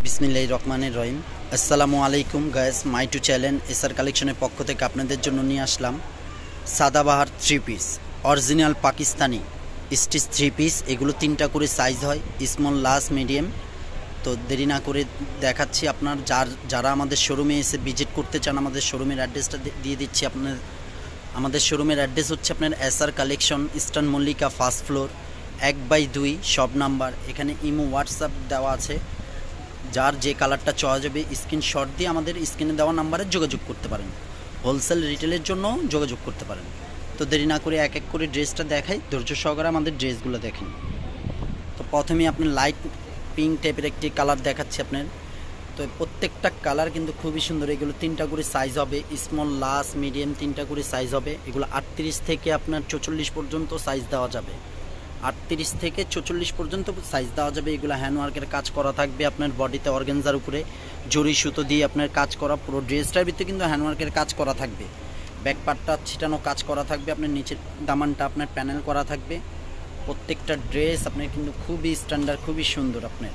বিসমিল্লাহির রহমানির রহিম। আসসালামু আলাইকুম guys, my to channel SR কালেকশনের পক্ষ থেকে আপনাদের জন্য নিয়ে আসলাম Sadabahar three piece, original Pakistani stitch three piece. এগুলো তিনটা করে সাইজ হয়, স্মল, লার্জ, মিডিয়াম। তো দেরি না করে দেখাচ্ছি। আপনার যারা আমাদের শোরুমে এসে ভিজিট করতে চান, আমাদের শোরুমের অ্যাড্রেসটা দিয়ে দিচ্ছি আপনার। আমাদের শোরুমের অ্যাড্রেস হচ্ছে আপনার SR collection, eastern Mallika, first floor, 1/2 shop number. এখানে ইমো, হোয়াটসঅ্যাপ দেওয়া আছে। যার যে কালারটা চয়েস হবে স্ক্রিনশট দিয়ে আমাদের স্ক্রিনে দেওয়া নাম্বারে যোগাযোগ করতে পারেন। হোলসেল রিটেলের জন্য যোগাযোগ করতে পারেন। তো দেরি না করে এক এক করে ড্রেসটা দেখাই, ধৈর্য সহকারে আমাদের ড্রেসগুলো দেখেন। তো প্রথমেই আপনার লাইট পিঙ্ক টাইপের একটি কালার দেখাচ্ছি আপনার। তো প্রত্যেকটা কালার কিন্তু খুবই সুন্দর। এগুলো তিনটা করে সাইজ হবে, স্মল, লার্জ, মিডিয়াম, তিনটা করে সাইজ হবে। এগুলো 38 থেকে আপনার 44 পর্যন্ত সাইজ দেওয়া যাবে। 38 থেকে 44 পর্যন্ত সাইজ দেওয়া যাবে। এগুলো হ্যান্ডওয়ার্কের কাজ করা থাকবে আপনার বডিতে, অর্গানজার উপরে জরি সুতো দিয়ে আপনার কাজ করা। পুরো ড্রেসটার ভিতরে কিন্তু হ্যান্ডওয়ার্কের কাজ করা থাকবে। ব্যাক পার্টটা ছিটানো কাজ করা থাকবে, আপনার নিচের দামানটা আপনার প্যানেল করা থাকবে। প্রত্যেকটা ড্রেস আপনার কিন্তু খুবই স্ট্যান্ডার্ড, খুবই সুন্দর। আপনার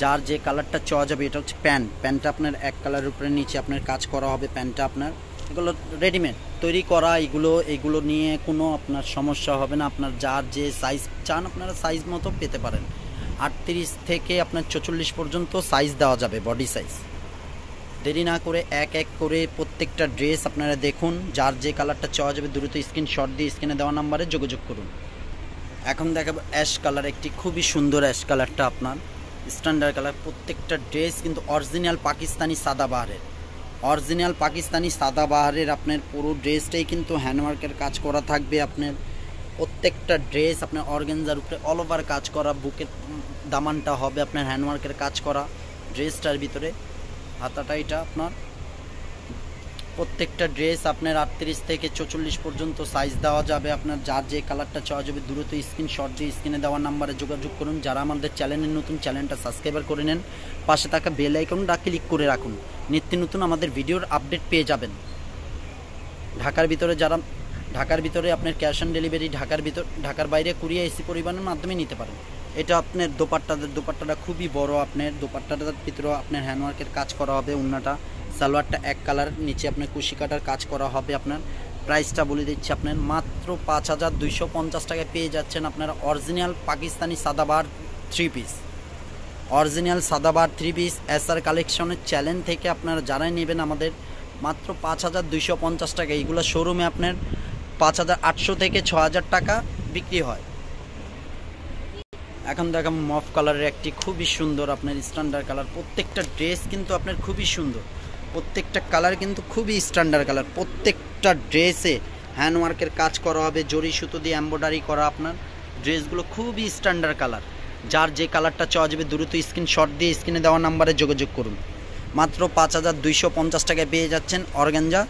যার যে কালারটা চাওয়া যাবে। এটা হচ্ছে প্যান্টটা আপনার এক কালারের উপরে নিচে আপনার কাজ করা হবে। প্যান্টটা আপনার এগুলো রেডিমেড তৈরি করা। এগুলো নিয়ে কোনো আপনার সমস্যা হবে না। আপনার যার যে সাইজ চান আপনারা সাইজ মতো পেতে পারেন। 38 থেকে আপনার 44 পর্যন্ত সাইজ দেওয়া যাবে, বডি সাইজ। দেরি না করে এক এক করে প্রত্যেকটা ড্রেস আপনারা দেখুন। যার যে কালারটা চাওয়া যাবে দ্রুত স্ক্রিনশট দিয়ে স্ক্রিনে দেওয়া নাম্বারে যোগাযোগ করুন। এখন দেখাবো অ্যাশ কালার, একটি খুবই সুন্দর অ্যাশ কালারটা আপনার স্ট্যান্ডার্ড কালার। প্রত্যেকটা ড্রেস কিন্তু অরিজিনাল পাকিস্তানি সাদাবাহারের, অরিজিনাল পাকিস্তানি সাদাবাহারের। আপনার পুরো ড্রেসটাই কিন্তু হ্যান্ডওয়ার্কের কাজ করা থাকবে। আপনার প্রত্যেকটা ড্রেস আপনার অর্গানজার উপরে অল ওভার কাজ করা। বুকের দামানটা হবে আপনার হ্যান্ডওয়ার্কের কাজ করা ড্রেসটার ভিতরে। হাতাটা এটা আপনার। প্রত্যেকটা ড্রেস আপনার 38 থেকে 44 পর্যন্ত সাইজ দেওয়া যাবে। আপনার যার যে কালারটা চাওয়া যাবে দ্রুত স্ক্রিনশট দিয়ে স্ক্রিনে দেওয়ার নাম্বারে যোগাযোগ করুন। যারা আমাদের চ্যানেলের নতুন, চ্যানেলটা সাবস্ক্রাইব করে নেন, পাশে থাকা বেল আইকনটা ক্লিক করে রাখুন। নিত্য নতুন আমাদের ভিডিওর আপডেট পেয়ে যাবেন। ঢাকার ভিতরে আপনার ক্যাশ অন ডেলিভারি, ঢাকার বাইরে কুরিয়ার এসি পরিবহনের মাধ্যমে নিতে পারেন। এটা আপনার দোপাট্টাটা খুবই বড়। আপনার দোপাট্টাটার ভিতরে আপনার হ্যান্ডওয়ার্কের কাজ করা হবে। ওন্নাটা, সালোয়ারটা এক কালার, নিচে আপনার কুশি কাটার কাজ করা হবে। আপনার প্রাইসটা বলে দিচ্ছি, আপনার মাত্র 5250 টাকায় পেয়ে যাচ্ছেন আপনারা original Pakistani Sadabahar three piece. Original Sadabahar three piece SR কালেকশনের চ্যানেল থেকে আপনারা যারাই নেবেন আমাদের মাত্র 5250 টাকা। এইগুলো শোরুমে আপনার 5800 থেকে 6000 টাকা বিক্রি হয়। এখন দেখেন মফ কালারের একটি খুবই সুন্দর আপনার স্ট্যান্ডার্ড কালার। প্রত্যেকটা ড্রেস কিন্তু আপনার খুবই সুন্দর। প্রত্যেকটা কালার কিন্তু খুবই স্ট্যান্ডার্ড কালার। প্রত্যেকটা ড্রেসে হ্যান্ডওয়ার্কের কাজ করা হবে, জরি সুতো দিয়ে এমব্রয়ডারি করা। আপনার ড্রেসগুলো খুবই স্ট্যান্ডার্ড কালার। যার যে কালারটা চাওয়া যাবে দ্রুত স্ক্রিনশট দিয়ে স্ক্রিনে দেওয়া নাম্বারে যোগাযোগ করুন। মাত্র 5250 টাকায় পেয়ে যাচ্ছেন অর্গানজা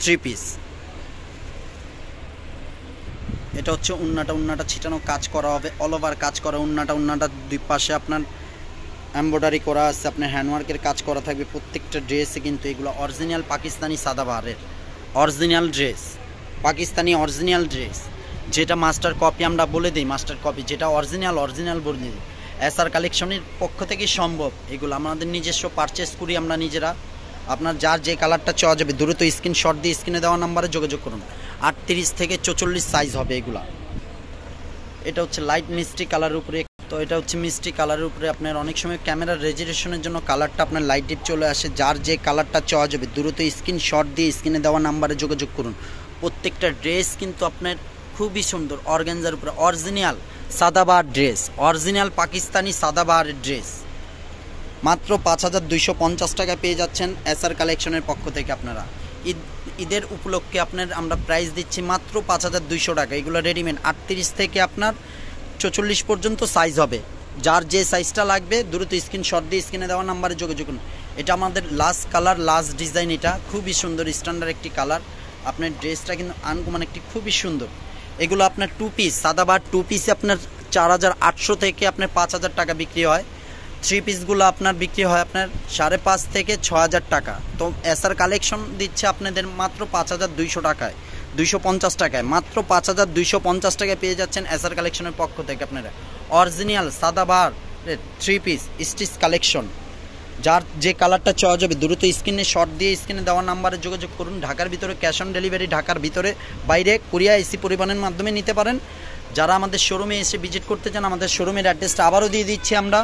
থ্রি পিস। এটা হচ্ছে উন্নাটা ছিটানো কাজ করা হবে, অল ওভার কাজ করা। উন্নাটা দুই পাশে আপনার এমব্রয়ডারি করা আছে, আপনার হ্যান্ডওয়ার্কের কাজ করা থাকবে। প্রত্যেকটা ড্রেসে কিন্তু এগুলো অরিজিনাল পাকিস্তানি সাদাবাহারের original dress, Pakistani original dress. যেটা মাস্টার কপি আমরা বলে দিই, মাস্টার কপি যেটা অরিজিনাল বলে দিই। এসআর কালেকশনের পক্ষ থেকে সম্ভব। এগুলো আমাদের নিজস্ব পারচেস করি আমরা নিজেরা। আপনার যার যে কালারটা চাওয়া যাবে দ্রুত স্ক্রিনশট দিয়ে স্ক্রিনে দেওয়া নাম্বারে যোগাযোগ করুন। 38 থেকে 44 সাইজ হবে এগুলা। এটা হচ্ছে লাইট মিষ্টি কালারের উপরে। তো এটা হচ্ছে মিষ্টি কালারের উপরে। আপনার অনেক সময় ক্যামেরার রেজুলেশনের জন্য কালারটা আপনার লাইট ডিপ চলে আসে। যার যে কালারটা চাওয়া যাবে দ্রুত স্ক্রিনশট দিয়ে স্ক্রিনে দেওয়া নাম্বারে যোগাযোগ করুন। প্রত্যেকটা ড্রেস কিন্তু আপনার খুবই সুন্দর, অর্গানজার উপরে original Sadabahar dress, original Pakistani সাদাবাহারের ড্রেস। মাত্র 5250 টাকায় পেয়ে যাচ্ছেন এসআর কালেকশনের পক্ষ থেকে। আপনারা ঈদের উপলক্ষে আপনার আমরা প্রাইস দিচ্ছি মাত্র 5200 টাকা। এগুলো রেডিমেড 38 থেকে আপনার 44 পর্যন্ত সাইজ হবে। যার যে সাইজটা লাগবে দ্রুত স্ক্রিনশট দিয়ে স্ক্রিনে দেওয়া নাম্বারে যোগাযোগ করুন। এটা আমাদের লাস্ট কালার, লাস্ট ডিজাইন। এটা খুবই সুন্দর স্ট্যান্ডার্ড একটি কালার। আপনার ড্রেসটা কিন্তু আনকমন একটি, খুবই সুন্দর। এগুলো আপনার টু পিস সাদাবাহার টু পিসে আপনার 4800 থেকে আপনার 5000 টাকা বিক্রি হয়। থ্রি পিসগুলো আপনার বিক্রি হয় আপনার 5.5 থেকে 6000 টাকা। তো এসআর কালেকশন দিচ্ছে আপনাদের মাত্র 5200 টাকায়, 250 টাকায়। মাত্র 5250 টাকায় পেয়ে যাচ্ছেন এসআর কালেকশনের পক্ষ থেকে আপনারা original Sadabahar three piece stitch collection, যার যে কালারটা চয়েস হবে দ্রুত স্ক্রিনে শর্ট দিয়ে স্ক্রিনে দেওয়া নাম্বারে যোগাযোগ করুন। ঢাকার ভিতরে ক্যাশ অন ডেলিভারি, ঢাকার ভিতরে বাইরে কুরিয়া এসি পরিবহনের মাধ্যমে নিতে পারেন। যারা আমাদের শোরুমে এসে ভিজিট করতে চান, আমাদের শোরুমের অ্যাড্রেসটা আবারও দিয়ে দিচ্ছি আমরা।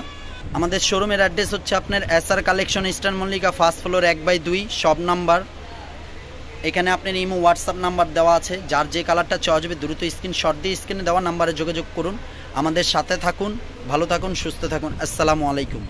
আমাদের শোরুমের অ্যাড্রেস হচ্ছে আপনার SR collection, eastern Mallika, first floor 1/2 shop number. এখানে আপনার ইমো হোয়াটসঅ্যাপ নাম্বার দেওয়া আছে, যার যে কালারটা চয়েস হবে দ্রুত স্ক্রিনশট দিয়ে স্ক্রিনে দেওয়া নাম্বারে যোগাযোগ করুন। আমাদের সাথে থাকুন, ভালো থাকুন, সুস্থ থাকুন। আসসালামু আলাইকুম।